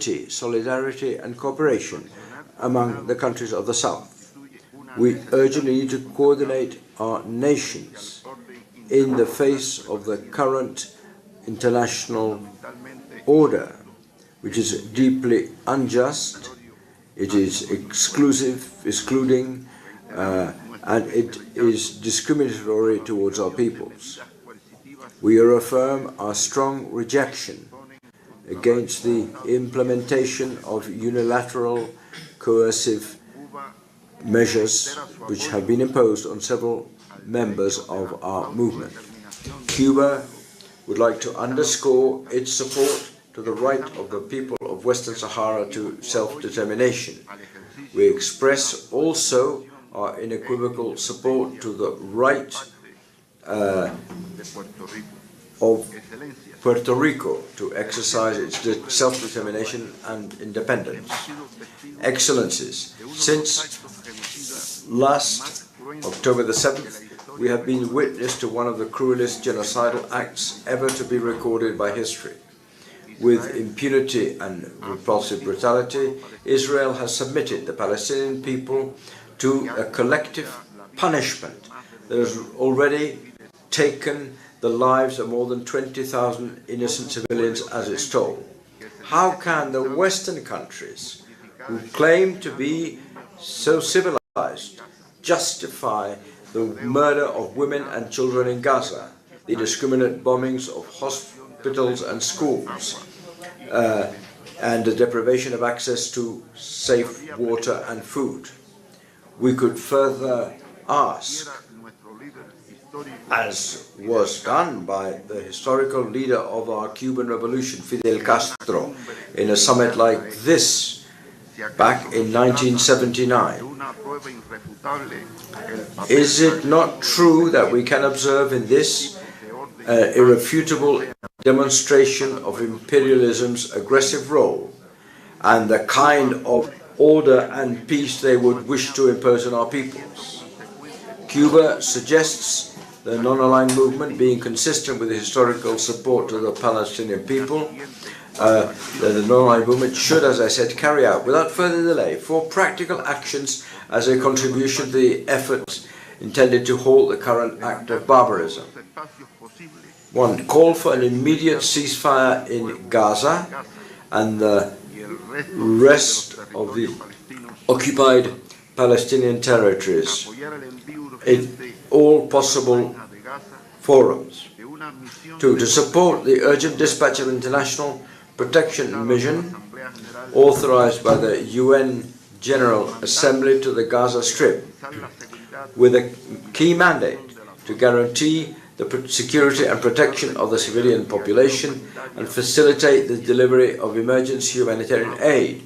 unity, solidarity, and cooperation among the countries of the South. We urgently need to coordinate our nations in the face of the current international order, which is deeply unjust, it is excluding, and it is discriminatory towards our peoples. We reaffirm our strong rejection against the implementation of unilateral coercive measures which have been imposed on several members of our movement. Cuba would like to underscore its support to the right of the people of Western Sahara to self-determination. We express also our unequivocal support to the right of Puerto Rico to exercise its self-determination and independence. Excellencies, since last October the 7th, we have been witness to one of the cruelest genocidal acts ever to be recorded by history. With impunity and repulsive brutality, Israel has submitted the Palestinian people to a collective punishment that has already taken the lives of more than 20,000 innocent civilians as its toll. How can the Western countries, who claim to be so civilized, justify the murder of women and children in Gaza, the indiscriminate bombings of hospitals and schools, and the deprivation of access to safe water and food? We could further ask, as was done by the historical leader of our Cuban Revolution, Fidel Castro, in a summit like this back in 1979. Is it not true that we can observe in this irrefutable demonstration of imperialism's aggressive role and the kind of order and peace they would wish to impose on our peoples? Cuba suggests the non-aligned movement, being consistent with the historical support to the Palestinian people, the non-aligned movement should, as I said, carry out without further delay 4 practical actions as a contribution to the efforts intended to halt the current act of barbarism. 1. Call for an immediate ceasefire in Gaza and the rest of the occupied Palestinian territories in all possible forums. 2. To support the urgent dispatch of international protection mission authorized by the UN General Assembly to the Gaza Strip, with a key mandate to guarantee the security and protection of the civilian population and facilitate the delivery of emergency humanitarian aid.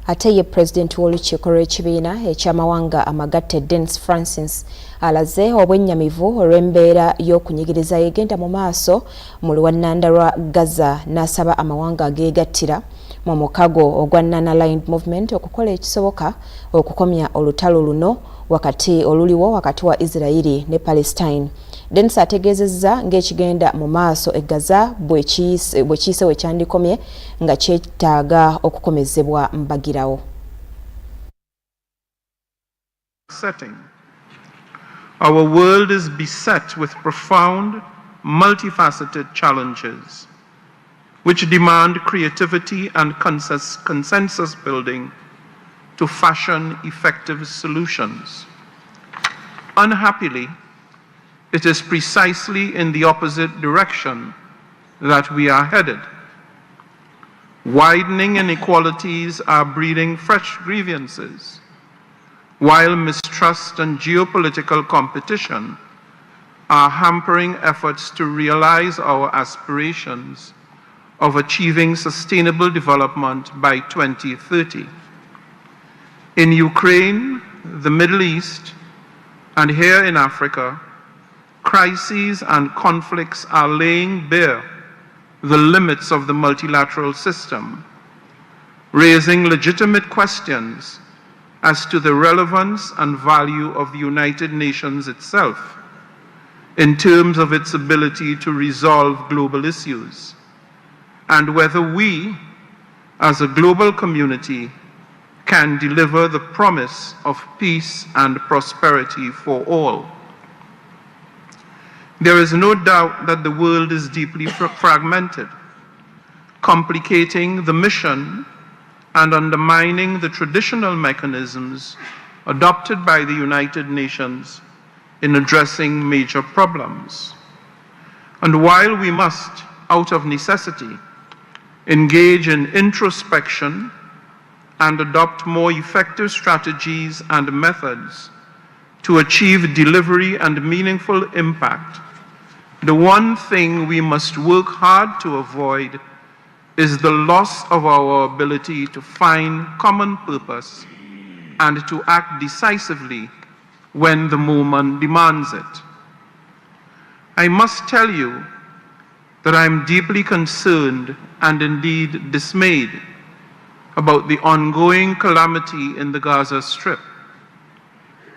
Ate ye President w'olukiiko lw'ekibiina eky'amawanga amagatte Dennis Francis alaze obwennyamivu olw'embeera y'okunyigiriza egenda mu maaso mu luwannanda lwa Gaza n'asaba amawanga ageegattira mu mukago ogwa Non-Aligned Movement okukola ekisoboka okukomya olutalo luno oluliwo wakati wa Israeli ne Palestine. Dennis ategeezezza ng'ekigenda mu maaso e Gaza bwe kiyise we kyandikomye nga kyetaaga okukomezebwa mbagirawo. Our world is beset with profound, multifaceted challenges which demand creativity and consensus building to fashion effective solutions. Unhappily, it is precisely in the opposite direction that we are headed. Widening inequalities are breeding fresh grievances, while mistrust and geopolitical competition are hampering efforts to realize our aspirations of achieving sustainable development by 2030. In Ukraine, the Middle East, and here in Africa, crises and conflicts are laying bare the limits of the multilateral system, raising legitimate questions as to the relevance and value of the United Nations itself, in terms of its ability to resolve global issues, and whether we, as a global community, can deliver the promise of peace and prosperity for all. There is no doubt that the world is deeply fragmented, complicating the mission and undermining the traditional mechanisms adopted by the United Nations in addressing major problems. And while we must, out of necessity, engage in introspection and adopt more effective strategies and methods to achieve delivery and meaningful impact, the one thing we must work hard to avoid is the loss of our ability to find common purpose and to act decisively when the moment demands it. I must tell you that I am deeply concerned and indeed dismayed about the ongoing calamity in the Gaza Strip.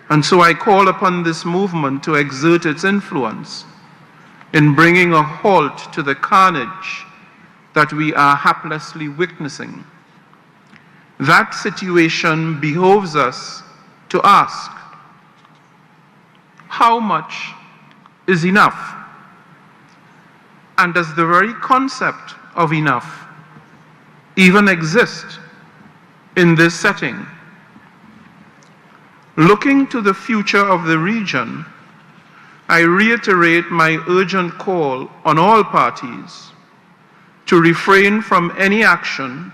And so I call upon this movement to exert its influence in bringing a halt to the carnage that we are haplessly witnessing. That situation behoves us to ask, how much is enough? And does the very concept of enough even exist in this setting? Looking to the future of the region, I reiterate my urgent call on all parties to refrain from any action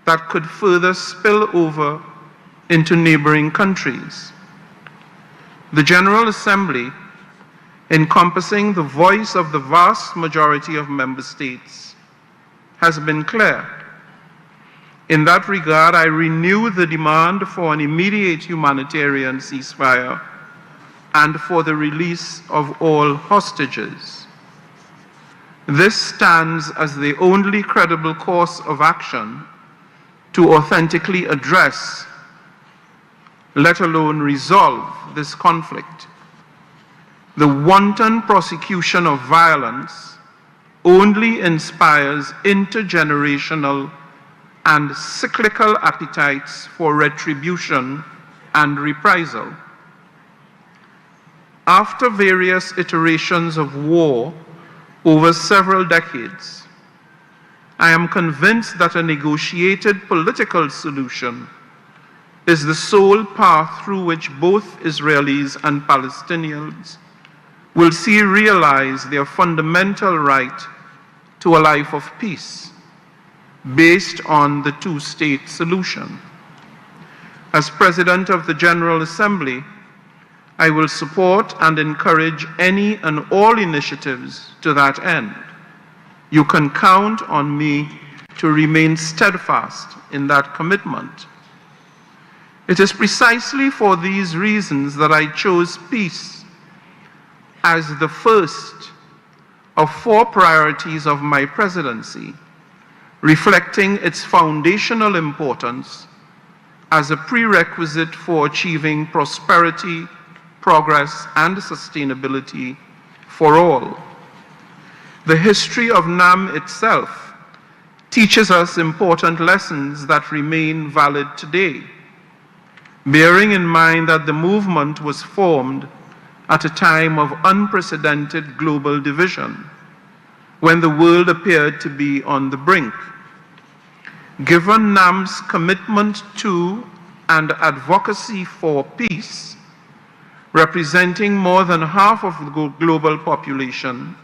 that could further spill over into neighboring countries. The General Assembly, encompassing the voice of the vast majority of member states, has been clear. In that regard, I renew the demand for an immediate humanitarian ceasefire and for the release of all hostages. This stands as the only credible course of action to authentically address, let alone resolve, this conflict. The wanton prosecution of violence only inspires intergenerational and cyclical appetites for retribution and reprisal. After various iterations of war over several decades, I am convinced that a negotiated political solution is the sole path through which both Israelis and Palestinians will see realized their fundamental right to a life of peace based on the two-state solution. As President of the General Assembly, I will support and encourage any and all initiatives to that end. You can count on me to remain steadfast in that commitment. It is precisely for these reasons that I chose peace as the first of 4 priorities of my presidency, reflecting its foundational importance as a prerequisite for achieving prosperity, progress, and sustainability for all. The history of NAM itself teaches us important lessons that remain valid today, bearing in mind that the movement was formed at a time of unprecedented global division, when the world appeared to be on the brink. Given NAM's commitment to and advocacy for peace, representing more than half of the global population,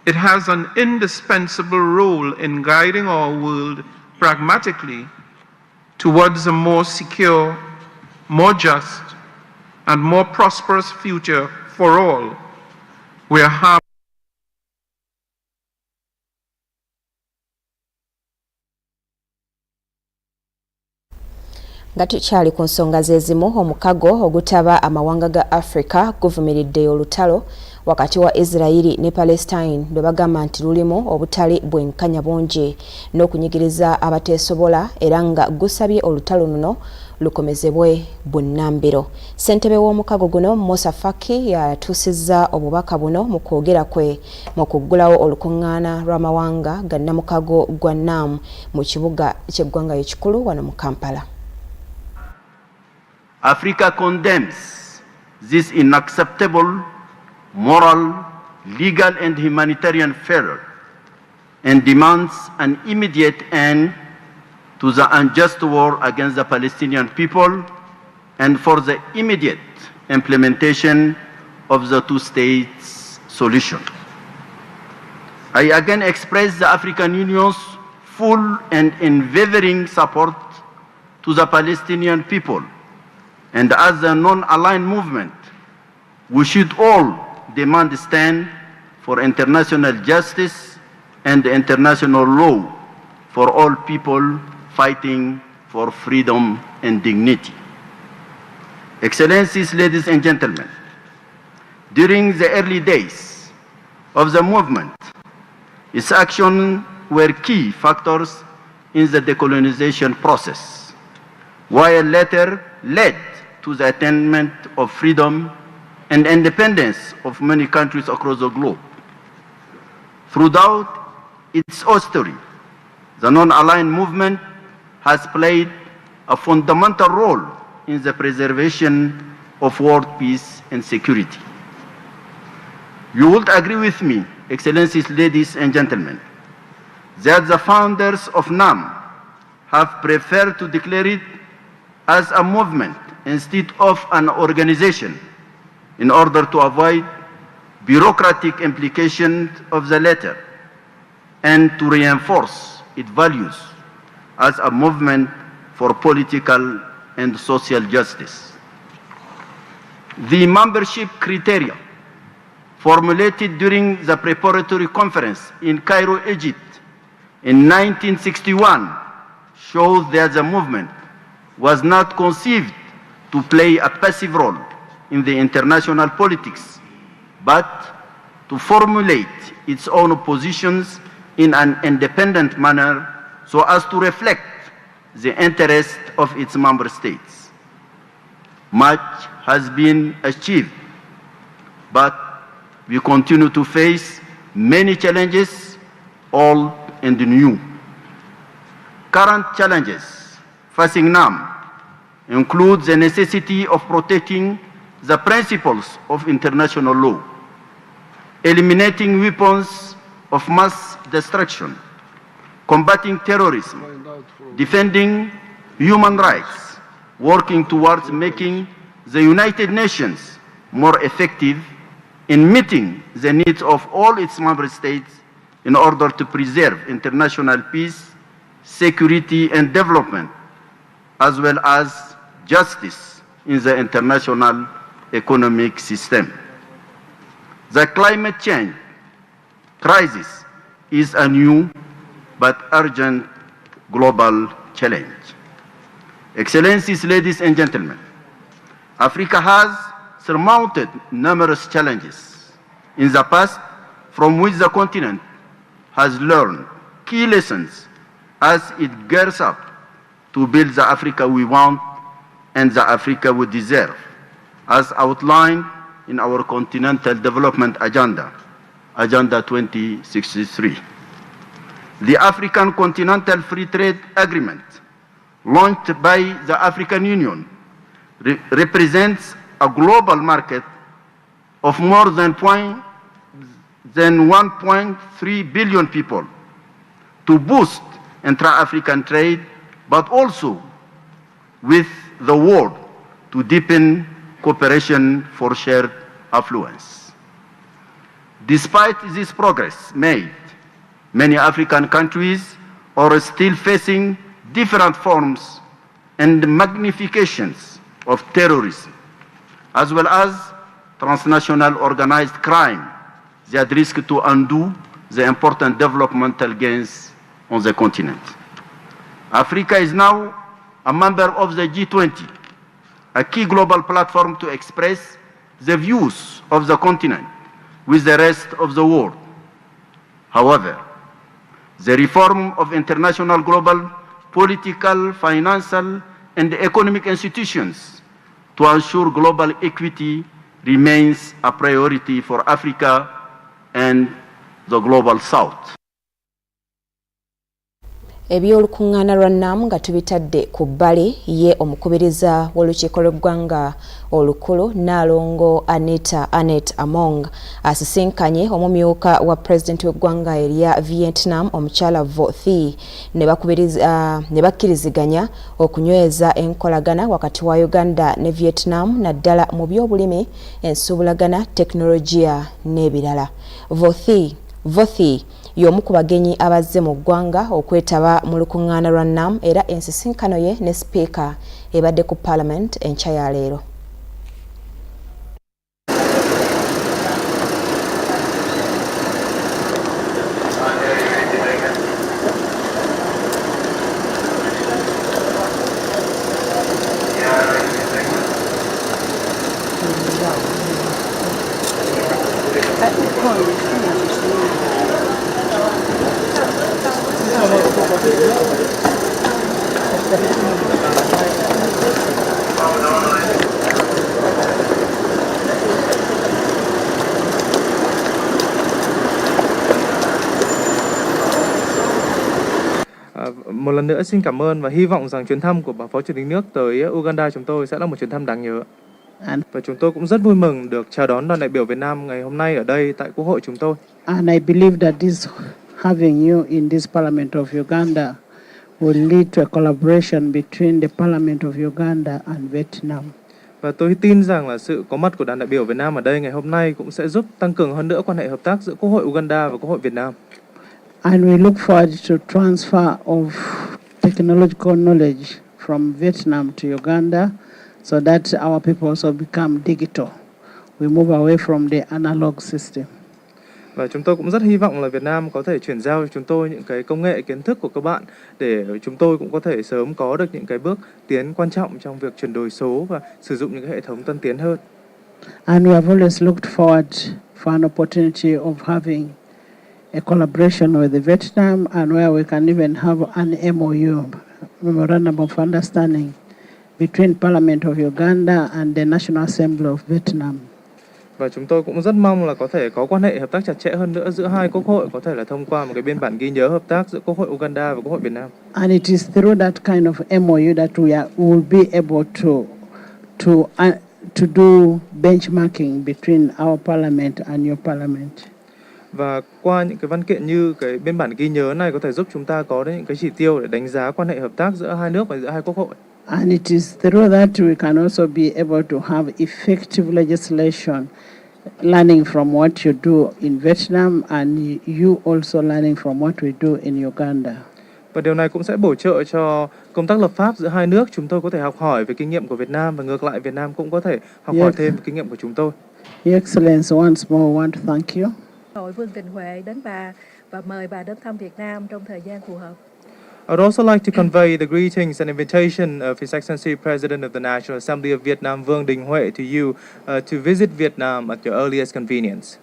it has an indispensable role in guiding our world pragmatically towards a more secure, more just, and more prosperous future for all, where harm nga tukyali ku nsonga ze zimu, omukago ogutaba amawanga ga Africa guvumiridde olutalo wakati wa Israeli ne Palestine lwe bagamba nti lulimu obutali bwenkanya bungi n'okunyigiriza abateesobola era nga gusabye olutalo luno lukomezebwe bunnambiro. Ssentebe w'omukago guno Musa Faki yatuusizza obubaka buno mu kwogera kwe mu kuggulawo olukuŋŋaana lw'amawanga ga Namukago gwa NAM mu kibuga ky'eggwanga ekikulu wano mu Kampala. Africa condemns this unacceptable moral, legal and humanitarian failure and demands an immediate end to the unjust war against the Palestinian people and for the immediate implementation of the two-state solution. I again express the African Union's full and unwavering support to the Palestinian people, and as a non-aligned movement, we should all demand a stand for international justice and international law for all people fighting for freedom and dignity. Excellencies, ladies and gentlemen, during the early days of the movement, its actions were key factors in the decolonization process, while later led to the attainment of freedom and independence of many countries across the globe. Throughout its history, the non-aligned movement has played a fundamental role in the preservation of world peace and security. You would agree with me, Excellencies, ladies and gentlemen, that the founders of NAM have preferred to declare it as a movement instead of an organization in order to avoid bureaucratic implications of the latter and to reinforce its values as a movement for political and social justice. The membership criteria formulated during the preparatory conference in Cairo, Egypt in 1961 shows that the movement was not conceived to play a passive role in the international politics, but to formulate its own positions in an independent manner so as to reflect the interests of its member states. Much has been achieved, but we continue to face many challenges, old and new. Current challenges facing NAM include the necessity of protecting the principles of international law, eliminating weapons of mass destruction, combating terrorism, defending human rights, working towards making the United Nations more effective in meeting the needs of all its member states in order to preserve international peace, security and development, as well as justice in the international economic system. The climate change crisis is a new but urgent global challenge. Excellencies, ladies and gentlemen, Africa has surmounted numerous challenges in the past from which the continent has learned key lessons as it gears up to build the Africa we want and the Africa we deserve, as outlined in our Continental Development Agenda, Agenda 2063. The African Continental Free Trade Agreement, launched by the African Union, represents a global market of more than 1.3 billion people to boost intra-African trade, but also with the world to deepen cooperation for shared affluence. Despite this progress made, many African countries are still facing different forms and magnifications of terrorism, as well as transnational organized crime that risk to undo the important developmental gains on the continent. Africa is now a member of the G20, a key global platform to express the views of the continent with the rest of the world. However, the reform of international global political, financial, and economic institutions to ensure global equity remains a priority for Africa and the global South. Ebyolukuŋŋaana lwa NAM nga tubitadde ku bbali ye omukubiriza w'olukiiko lw'eggwanga olukulu Nnaalongo Anet Among asisinkanye omumyuka wa pulezidenti w'eggwanga erya Vietnam omukyala Vo Thi ne bakkiriziganya okunyweza enkolagana wakati wa Uganda ne Vietnam naddala mu by'obulimi, ensuubulagana, tekinologiya n'ebirala. Vo Thi y'omu ku bagenyi abazze mu ggwanga okwetaba mu lukuŋŋaana lwa NAM era ensisinkano ye ne sipiika ebadde ku Parliament enkya ya leero. Một lần nữa xin cảm ơn và hy vọng rằng chuyến thăm của bà Phó Chủ tịch nước tới Uganda chúng tôi sẽ là một chuyến thăm đáng nhớ. Và chúng tôi cũng rất vui mừng được chào đón đoàn đại biểu Việt Nam ngày hôm nay ở đây tại Quốc hội chúng tôi. And I believe that having you in this Parliament of Uganda will lead to a collaboration between the Parliament of Uganda and Vietnam. Và tôi tin rằng là sự có mặt của đoàn đại biểu Việt Nam ở đây ngày hôm nay cũng sẽ giúp tăng cường hơn nữa quan hệ hợp tác giữa Quốc hội Uganda và Quốc hội Việt Nam. And we look forward to transfer of technological knowledge from Vietnam to Uganda so that our people also become digital. We move away from the analog system. Và chúng tôi cũng rất hy vọng là Việt Nam có thể chuyển giao cho chúng tôi những cái công nghệ kiến thức của các bạn để chúng tôi cũng có thể sớm có được những cái bước tiến quan trọng trong việc chuyển đổi số và sử dụng những cái hệ thống tân tiến hơn. And we have always looked forward for an opportunity of having a collaboration with the Vietnam and where we can even have an MOU, Memorandum of Understanding, between Parliament of Uganda and the National Assembly of Vietnam. Và chúng tôi cũng rất mong là có thể có quan hệ hợp tác chặt chẽ hơn nữa giữa hai quốc hội, có thể là thông qua một cái biên bản ghi nhớ hợp tác giữa Quốc hội Uganda và Quốc hội Việt Nam. And it is through that kind of MOU that we will be able to do benchmarking between our Parliament and your Parliament. Và qua những cái văn kiện như cái biên bản ghi nhớ này có thể giúp chúng ta có những cái chỉ tiêu để đánh giá quan hệ hợp tác giữa hai nước và giữa hai quốc hội. And it is through that we can also be able to have effective legislation, learning from what you do in Vietnam and you also learning from what we do in Uganda. Và điều này cũng sẽ bổ trợ cho công tác lập pháp giữa hai nước. Chúng tôi có thể học hỏi về kinh nghiệm của Việt Nam và ngược lại Việt Nam cũng có thể học hỏi thêm về kinh nghiệm của chúng tôi. Your Excellency, once more I want to thank you. Hội Vương Đình Huệ đến bà và mời bà đến thăm Việt Nam trong thời gian phù hợp. I would also like to convey the greetings and invitation of His Excellency President of the National Assembly of Vietnam, Vương Đình Huệ, to you to visit Vietnam at your earliest convenience.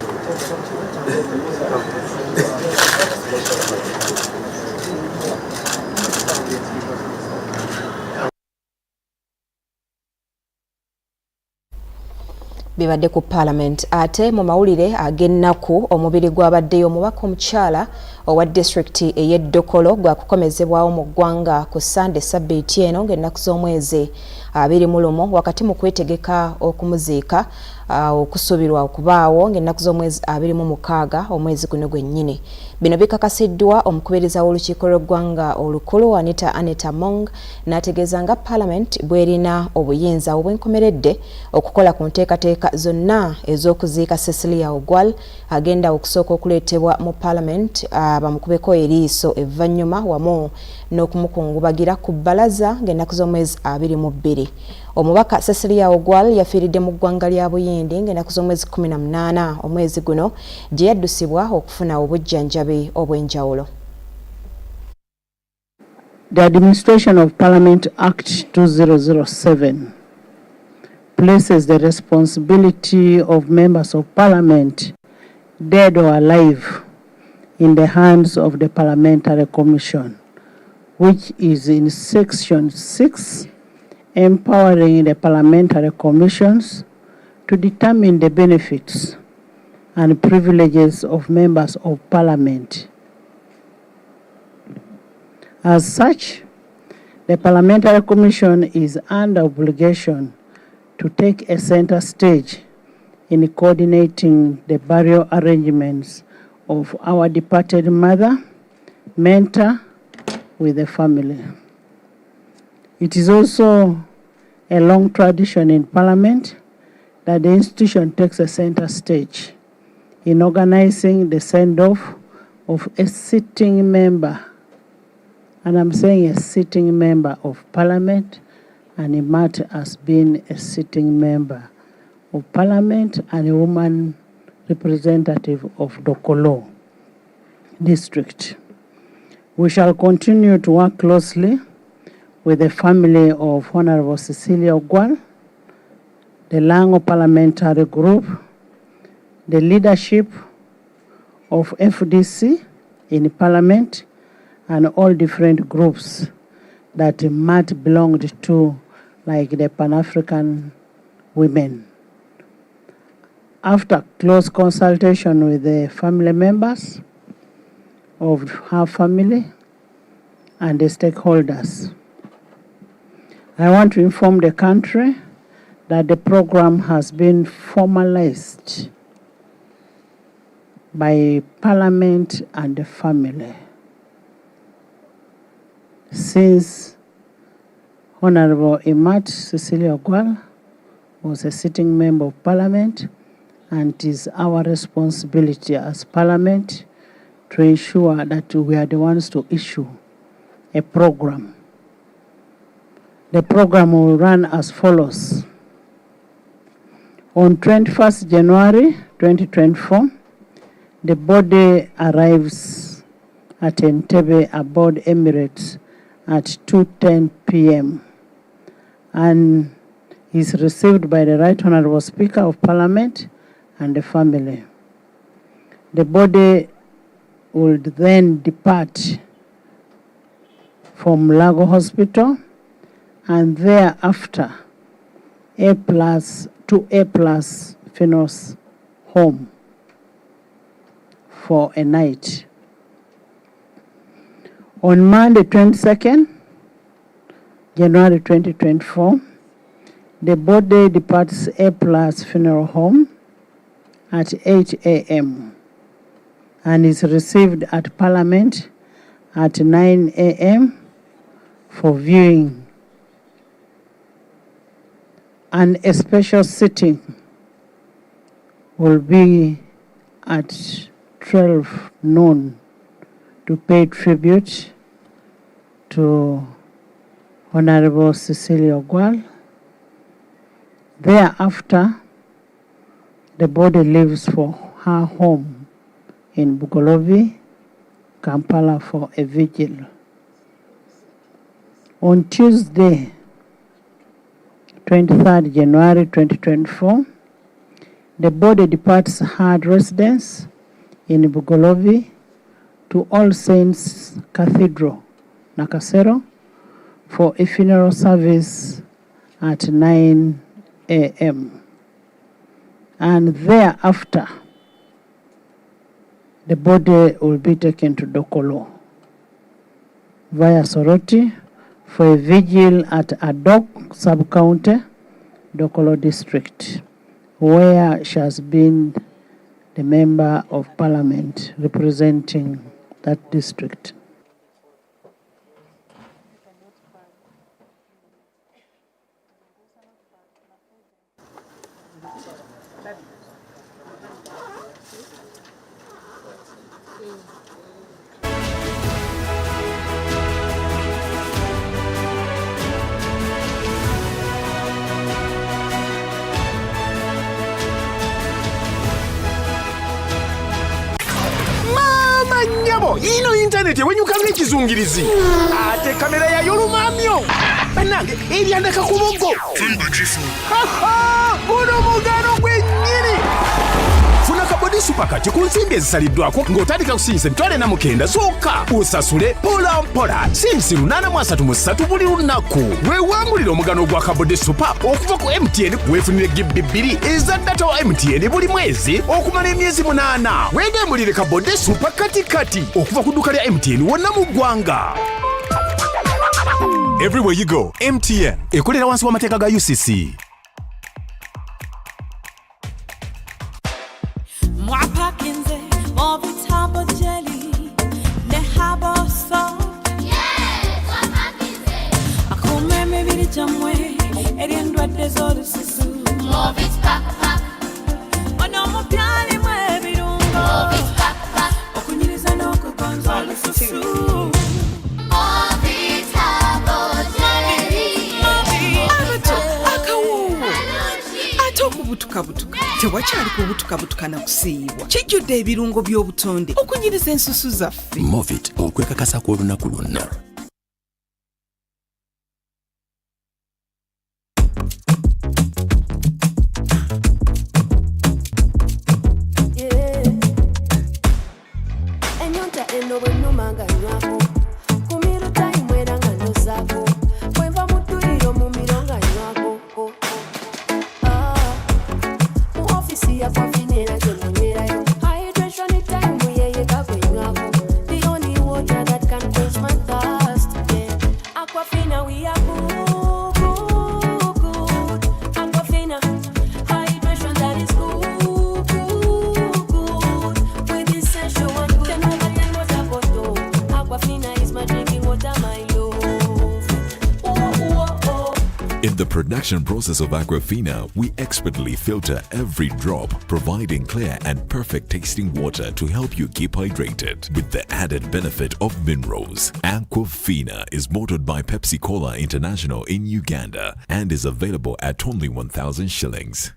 Bibadde ku Parliament ate mu mawulire ag'ennaku omubiri gw'abaddeyo omubaka omukyala owa disitulikiti ey'Eddokolo gwakukomezebwawo mu ggwanga ku Sande Sabbiiti eno ng'ennaku z'omwezi 21 wakati mu kwetegeka okumuziika okusuubirwa okubaawo ng'ennaku z'omwezi 26 omwezi guno gwennyini. Bino bikakasiddwa omukubiriza w'olukiiko lw'eggwanga olukulu Anet Among n'ategeeza nga Parliament bw'erina obuyinza obwenkomeredde okukola ku nteekateeka zonna ez'okuziika Cecilia Ogwal agenda okusooka okuleetebwa mu Parliament bamukubeko eriiso evvannyuma wamu n'okumukungubagira ku bbalaza ng'ennaku z'omwezi 22. Omubaka Cecilia Ogwal yafiiridde mu ggwanga lya Buyindi ng'ennaku z'omwezi 18 omwezi guno gye yaddusibwa okufuna obujjanjabi obw'enjawulo. The Administration of Parliament Act 2007 places the responsibility of members of Parliament dead or alive, in the hands of the Parliamentary Commission, which is in Section 6, empowering the Parliamentary Commissions to determine the benefits and privileges of members of Parliament. As such, the Parliamentary Commission is under obligation to take a center stage in coordinating the burial arrangements of our departed mother, mentor, with the family. It is also a long tradition in Parliament that the institution takes a center stage in organizing the send-off of a sitting member, and I'm saying a sitting member of Parliament, and Imat has been a sitting member of Parliament and a woman representative of Dokolo district. We shall continue to work closely with the family of Honorable Cecilia Ogwal, the Lango Parliamentary Group, the leadership of FDC in Parliament, and all different groups that Matt belonged to, like the Pan-African women. After close consultation with the family members of her family and the stakeholders, I want to inform the country that the program has been formalized by Parliament and the family. Since Honorable Imat Cecilia Ogwal was a sitting member of Parliament, and it is our responsibility as Parliament to ensure that we are the ones to issue a program. The program will run as follows. On 21st January 2024, the body arrives at Entebbe aboard Emirates at 2:10 p.m. and is received by the Right Honorable Speaker of Parliament and the family. The body will then depart from Lago Hospital and thereafter to A+ Finos home for a night. On Monday 22nd January 2024, the body departs A+ Funeral Home at 8 a.m. and is received at Parliament at 9 a.m. for viewing, and a special sitting will be at 12 noon to pay tribute to Honorable Cecilia Ogwal. Thereafter, the body leaves for her home in Bugolobi, Kampala, for a vigil. On Tuesday, 23rd January 2024, the body departs her residence in Bugolobi to All Saints Cathedral, Nakasero, for a funeral service at 9 a.m. And thereafter, the body will be taken to Dokolo via Soroti for a vigil at Adok sub-county, Dokolo district, where she has been the member of Parliament representing that district. Ino internet wenyukanga ekizungirizi ate kamera ya yolumamyo banange eryandaka ku buggo guno mugano gwennyini funa kabodi body super kati ku nsimbi ezisaliddwako ng'otandika kusinza emitwalo 49 zokka. Usasule mpola mpola sinsi 833 buli lunaku. Weewangulire omugano gwa kabode super okuva ku MTN weefunire GB 2 eza data wa MTN buli mwezi okumala emyezi 8. Weegambulire kabode super kati okuva ku dduuka lya MTN wonna mu ggwanga. Everywhere you go, MTN ekolera wansi w'amateeka ga UCC. Tewakyali kubutukabutuka na kusiibwa. Kijjudde ebirungo by'obutonde okunyiriza ensusu zaffe. Movit okwekakasa kw'olunaku lwonna. In the production process of Aquafina, we expertly filter every drop, providing clear and perfect tasting water to help you keep hydrated with the added benefit of minerals. Aquafina is bottled by Pepsi Cola International in Uganda and is available at only 1,000 shillings.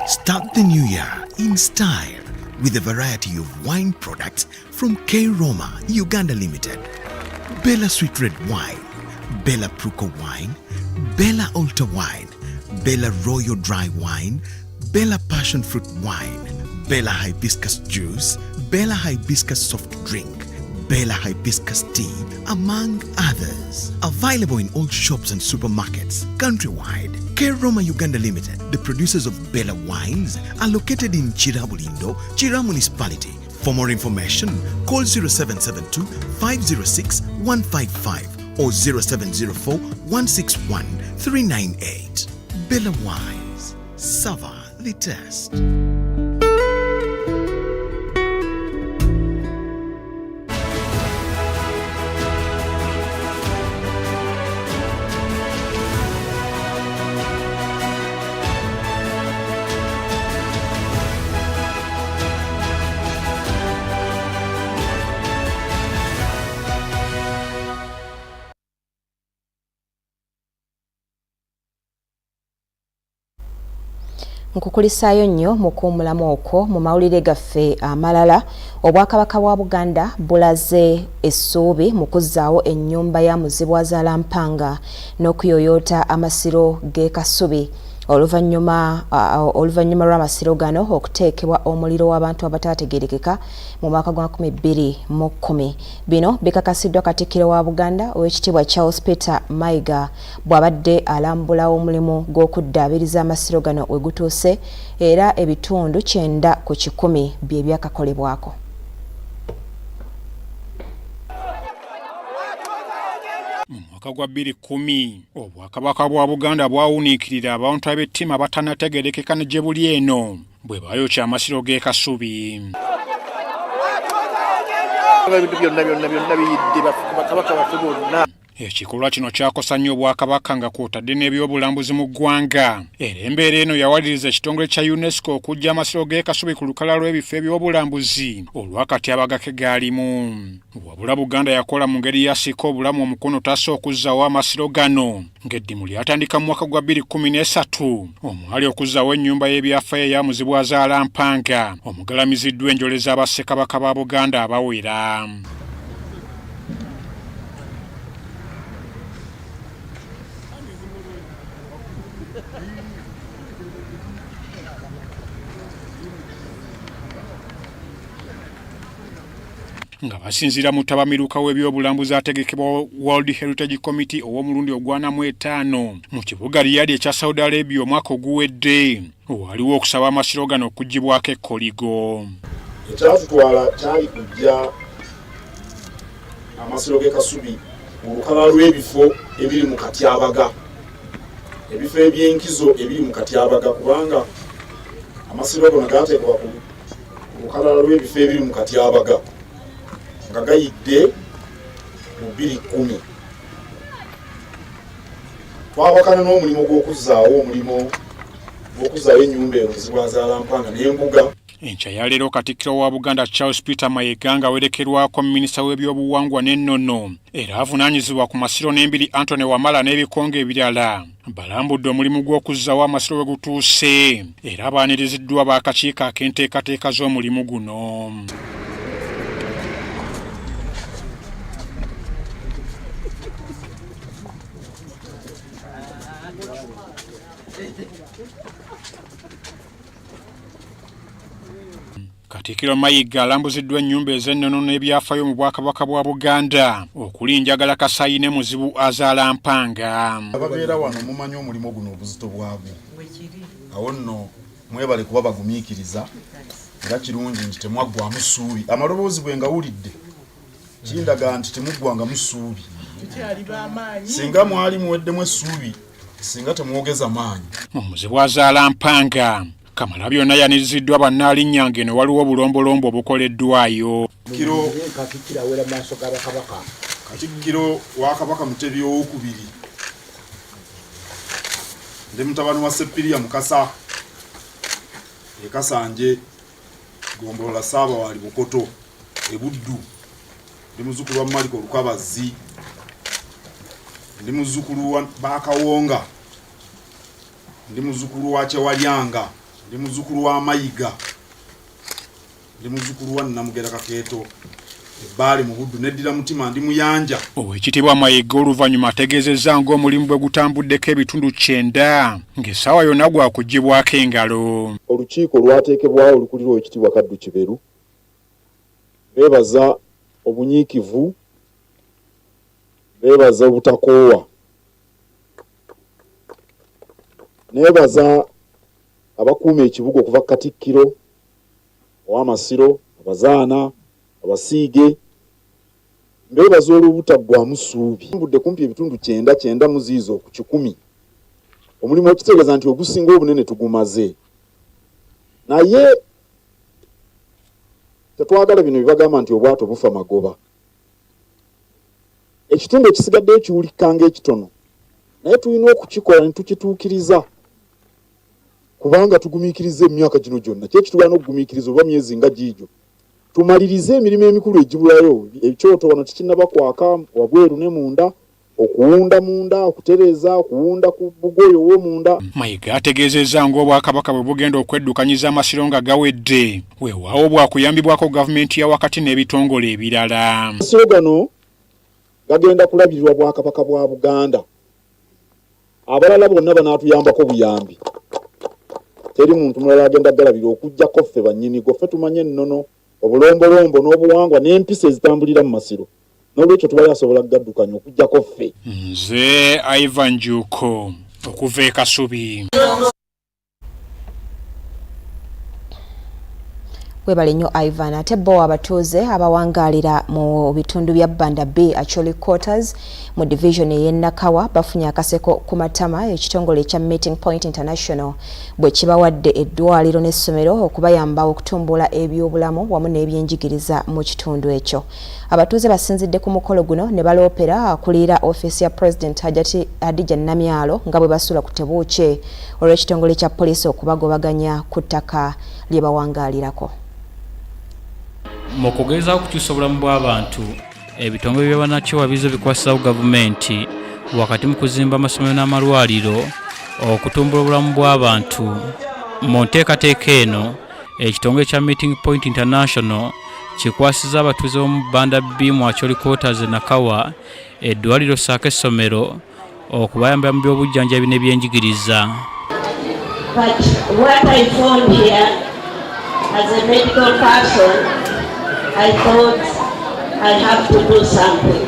Start the new year in style with a variety of wine products from K Roma Uganda Limited. Bella Sweet Red Wine, Bella Pruko Wine, Bella Alta Wine, Bella Royal Dry Wine, Bella Passion Fruit Wine, Bella Hibiscus Juice, Bella Hibiscus Soft Drink, Bella Hibiscus Tea, among others. Available in all shops and supermarkets countrywide. K Roma Uganda Limited, the producers of Bella Wines, are located in Chirabulindo, Chira Municipality. For more information, call 0772 506 155 or 0704 161 398. Bella Wines, savor the test. Nkukulisaayo nnyo mu kuumulamu okwo mu mawulire gaffe amalala. Obwakabaka bwa Buganda bulaze essuubi mu kuzzaawo ennyumba ya muzibwazaala mpanga n'okuyoyoota amasiro g'e Kasubi oluvannyuma lw'amasiro gano okuteekebwa omuliro w'abantu abataategeerekeka mu mwaka gwa 2010. Bino bikakasiddwa Katikkiro wa Buganda Oweekitiibwa Charles Peter Mayiga bw'abadde alambula omulimu gw'okuddaabiriza amasiro gano we gutuuse era ebitundu 9 ku 10 bye byakakolebwako. Mu mwaka gwa 2010 obwakabaka bwa Buganda bwawuniikirira abantu ab'ettima abatanategeerekeka ne gye buli eno bwe baayokya amasiro g'e Kasubi. Ekikolwa kino kyakosa nnyo Obwakabaka nga kwotadde n'ebyobulambuzi mu ggwanga. Era embeera eno yawaliriza ekitongole kya UNESCO okujja amasiro g'e Kasubi ku lukalala lw'ebifo ebyobulambuzi olwakati abagake gaalimu. Wabula Buganda yakola mu ngeri yasika obulamu omukono tassa okuzzaawo amasiro gano ng'eddimu lyatandika mu mwaka gwa 2013 omwali okuzzaawo ennyumba y'ebyafaayo eya muzibwazaala mpanga omugalamiziddwa enjole z'abassekabaka ba Buganda abawera. nga basinzira mu tabamiruka w'ebyobulambuzi ategekebwa World Heritage Committee ow'omulundi ogwanamu 5 mu kibuga Riyadh ekya Saudi Arabia omwaka oguwedde waliwo okusaba amasiro gano okugibwako ekkoligo. Ekyatutwala kyali kujja amasiro g'e Kasubi mu lukala lw'ebifo ebiri mu Katyabaga, ebifo eby'enkizo ebiri mu Katyabaga, kubanga amasiro gano gateekebwa ku lukala lw'ebifo ebiri mu Katyabaga nga gayidde mu 2010. Twawakana n'omulimu gw'okuzzaawo ennyumba eno ezibwazaalampanga n'embuga. Enkya ya leero Katikkiro wa Buganda Charles Peter Mayiga nga awerekerwako minisita w'ebyobuwangwa n'ennono era avunaanyizibwa ku masiro n'embiri Anthony Wamala n'ebikonge ebirala balambudde omulimu gw'okuzzaawo amasiro we gutuuse era baaniriziddwa b'akakiiko ak'enteekateeka z'omulimu guno. Katikkiro Mayiga alambuziddwa ennyumba ez'ennono n'ebyafaayo mu Bwakabaka bwa Buganda okuli Njagala Kasayi ne Muzibu Azaala Mpanga. Ababeera wano mumanyi omulimu guno obuzito bwagwo. Awo nno mwebale kuba bagumiikiriza era kirungi nti temwaggwamu ssuubi. Amaloboozi bwe ngawulidde kindaga nti temuggwangamu ssuubi. Singa mwali muweddemu essuubi, singa temwogeza maanyi. Muzibu Azaala Mpanga Kamala byonna yaniriziddwa bannaalinnya ng'eno waliwo obulombolombo obukoleddwayo. Katikkiro wa Kabaka Mutebi owookubiri ndi mutabani wa Seppiriya Mukasa e Kasanje Gombolola Saabawaali Bukoto e Buddu, ndi muzzukulu wa Maliko Lukabazi, ndi muzzukulu wa Bakawonga, ndi muzzukulu wa Kyewalyanga, ndi muzzukulu wa Mayiga, ndi muzzukulu wa Namugera Kakeeto ebbaali mu Buddu, neddira Mutima ndi Muyanja. Oweekitiibwa Mayiga oluvannyuma ategeezezza ng'omulimu bwe gutambuddeko ebitundu 9 ng'essaawa yonna gwakuggyibwako engalo. Olukiiko lwateekebwawo olukulirwa Oweekitiibwa Kaddu Kiberu beebaza obunyiikivu, beebaza obutakoowa, neebaza abakuuma ekibuga okuva Katikkiro ow'Amasiro, abazaana, abasiige, mbeebaza olw'obutaggwamu ssuubi. Mbudde kumpi ebitundu 9 mu ziizo ku 100. Omulimu okitegeeza nti ogusinga obunene tugumaze. Naye tetwagala bino bibagamba nti obwato bufa magoba. Ekitundu ekisigadde ekiwulikanga ekitono, naye tulina okukikola ne tukituukiriza, kubanga tugumiikiriza emyaka gino gyonna. Kyekitulwana okugumiikiriza oba myezi nga giigyo tumalirize emirimu emikulu egibulayo. Ekyoto wano tekinnaba kwaka wabweru ne munda, okuwunda munda, okutereza, okuwunda ku bugoyo w'omunda. Mayiga ategeezezza ng'Obwakabaka bwe bugenda okweddukanyiza amasiro nga gawedde weewaawo bwakuyambibwako gavumenti ya wakati n'ebitongole ebirala. Amasiro gano gagenda kulabirirwa Bwakabaka bwa Buganda, abalala bonna banaatuyambako buyambi. Teri muntu mulala agenda galabira okuggyako ffe bannyinigo. Ffe tumanye ennono, obulombolombo n'obuwangwa n'empisa ezitambulira mu masiro, n'olwekyo tubali asobola kugaddukanya okuggyako ffe. Nze Ivan Njuko okuva e Kasubi. Webale nnyo Ivan. Ate bo abatuuze abawangaalira mu bitundu bya Banda B Acholi Quarters mu division y'e Nakawa bafunye akaseko ku matama ekitongole ekya Meeting Point International bwe kibawadde eddwaliro n'essomero okubayamba okutumbula ebyobulamu wamu n'ebyenjigiriza mu kitundu ekyo. Abatuuze basinzidde ku mukolo guno ne baloopera akulira office ya President Hajati Adija Namyalo nga bwe basula ku tebuuke olw'ekitongole kya poliisi okubagobaganya ku ttaka lye bawangaalirako. Mu kugezaho okukyusa obulamu bw'abantu, ebitongole by'abannakyewa bizo bikwasizawo gavumenti wakati mu kuzimba amasomero n'amalwaliro okutumbula obulamu bw'abantu. Mu nteekateeka eno, ekitongole kya Meeting Point International kikwasiza abatuuze b'omu Banda B mu Acholi Quarters e Nakawa eddwaliro ssaako essomero okubayambira mu by'obujjanjabi n'ebyenjigiriza. But what I found here, as a medical person, I thought I have to do something.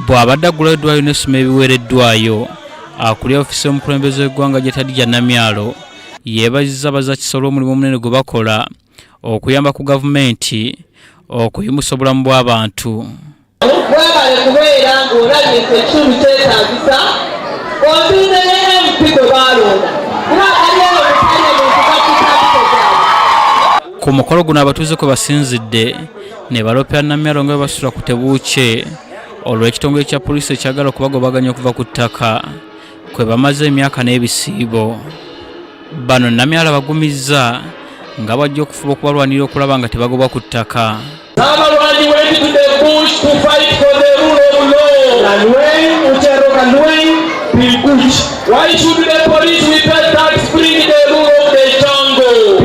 Bw'abadde agguladdwayo n'essoma ebiweereddwayo, akulira ofiisi y'omukulembeze w'eggwanga Jetadija Namyalo yeebazizza bazakisolo omulimu omunene gwe bakola okuyamba ku gavumenti okuyimusa obulamu bw'abantu. Bwabale kubeera ng'olabye ekitundu kyetaagisa ozize ne MP gwe baalonda kuba aliwo obutale mu kukakitaabiko gyabwe. Ku mukolo guno abatuuze kwe basinzidde ne baloopera Namyalo nga basula ku tebuukye olw'ekitongole kya poliisi ekyagala okubagobaganya okuva ku ttaka kwe bamaze emyaka n'ebisiibo. Bano Namyalo bagumizza nga bajja okufuba okubalwanira okulaba nga tebagobwa ku ttaka. Abalwanyi went to the bush to fight for the rule of law. And when Uchero can win, why should the police with that tax bring the rule of the jungle?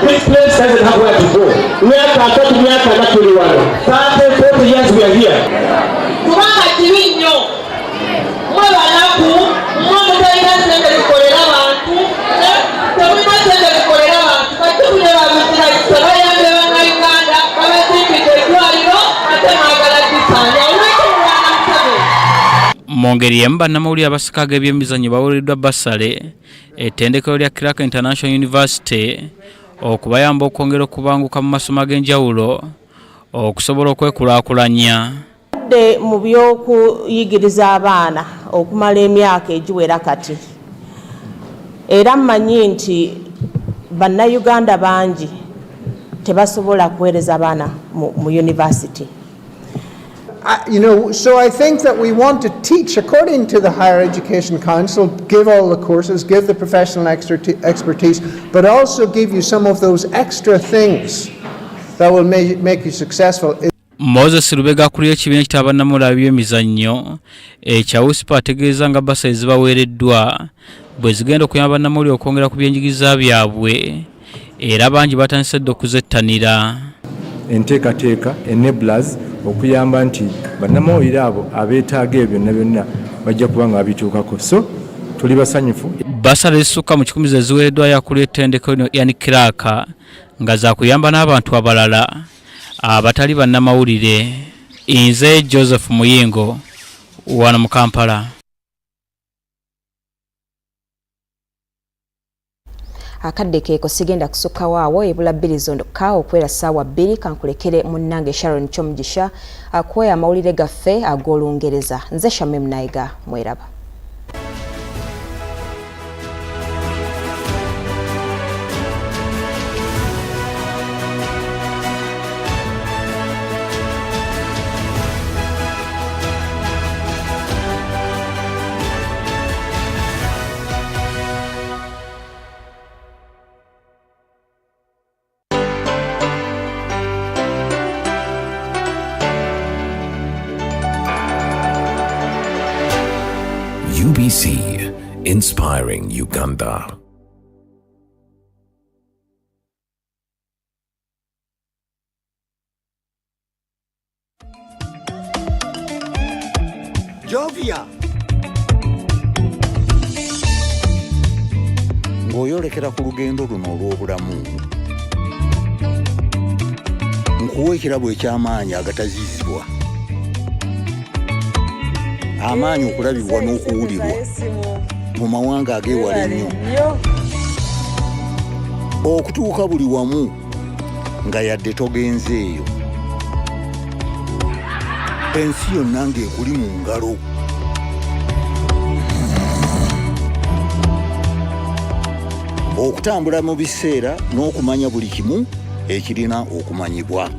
This place doesn't have where to go. We are 30 years we are here. Kubanga kirinyo mwabanaku mwamutalina sente zikolera abantu temulina sente zikolera abantu katukule babuzira kisabayambe bannayuganda babazimbidde eddwaliro ate mwagala disanja olwekyo mulwana musebe. Mu ngeri emu bannamawulire abasikaga ebyemizannyo baweereddwa basale ettendekero lya Clark International University okubayamba okwongera okubanguka mu masomo ag'enjawulo okusobola okwekulaakulanya. Mu by'okuyigiriza abaana okumala emyaka egiwera kati era mmanyi nti bannayuganda bangi tebasobola kuweereza abaana mu university. So I think that we want to teach according to the Higher Education Council, give all the courses, give the professional expertise, but also give you some of those extra things that will make you successful. Moses Rubega akulira ekibiina ky'abannamawulire by'emizannyo ekya USPA ategeeza nga bbasa ezibaweereddwa bwe zigenda okuyamba bannamawulire okwongera ku byenjigiriza byabwe era bangi batandise dda okuzettanira. Enteekateeka enablers okuyamba nti bannamawulire abo abeetaaga ebyo byonna byonna bajja kuba nga babituukako, so tuli basanyufu. Basale ezisukka mu 10 eziweereddwayo akulira ettendekero yani Clark nga zaakuyamba n'abantu abalala abatali bannamawulire. Nze Joseph Muyingo wano mu Kampala. Akadde keeko sigenda kusukka waawo ebula bbiri zondokka okwera ssaawa 2 kankulekere munnange Sharon Chomugisha akuwe amawulire gaffe ag'Olungereza. Nze Shamim Naiga, mweraba. UBC, inspiring Uganda. Jovia. Ng'oyolekera ku lugendo luno olw'obulamu. Nkuwa ekirabo eky'amaanyi agatazizibwa. Amaanyi okulabibwa n'okuwulirwa mu mawanga ag'ewala ennyo. Okutuuka buli wamu nga yadde togenzeeyo. Ensi yonna ng'ekuli mu ngalo. Okutambula mu biseera n'okumanya buli kimu ekirina okumanyibwa.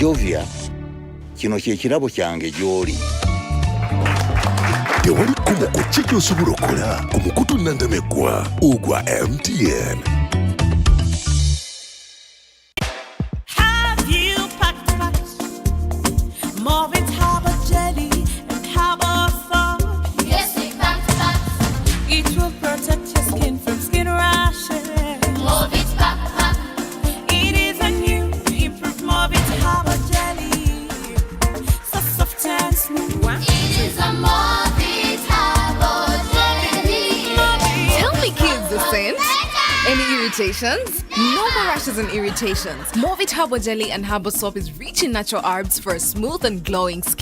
Jovia, kino ky'ekirabo kyange gy'oli. Tewali kkumo ku ki ky'osobola okukola ku mukutu nnandameggwa ogwa MTN. Have you packed Morris Harbour Any irritations? No more rashes and irritations. Movit Herbal Jelly and Herbal Soap is rich in natural herbs for a smooth and glowing skin.